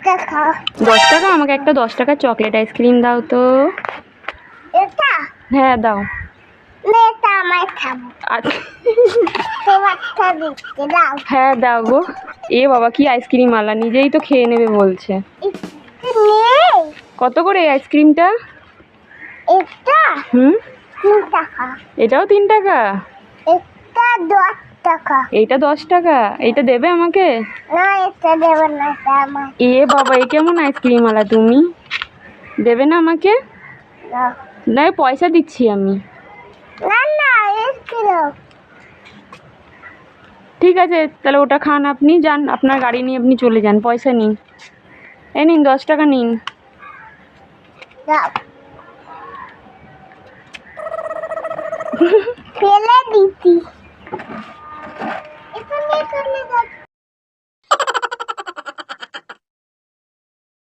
টাকা। 10 টাকা? আমাকে একটা 10 টাকার চকলেট আইসক্রিম দাও তো। এটা হ্যাঁ দাও। এটা আমার খাবো। আচ্ছা তোমারটা দিতে দাও। হ্যাঁ দাও গো। এ বাবা কি আইসক্রিম আলা, নিজেই তো খেয়ে নেবে বলছে। একটু নেই। কত করে এই আইসক্রিমটা? এটা হুম 3 টাকা। এটাও 3 টাকা? এটা 10 টাকা। এইটা 10 টাকা। এইটা দেবে আমাকে? না এটা দেবে না, এটা আমার। এ বাবা এ কেমন আইসক্রিম আলা তুমি, দেবে না আমাকে? না না পয়সা দিচ্ছি আমি। না না একটু দাও। ঠিক আছে তাহলে ওটা খান, আপনি যান, আপনার গাড়ি নিয়ে আপনি চলে যান, পয়সা নিন। এই নিন 10 টাকা নিন। দাও। ফেলে দিতি।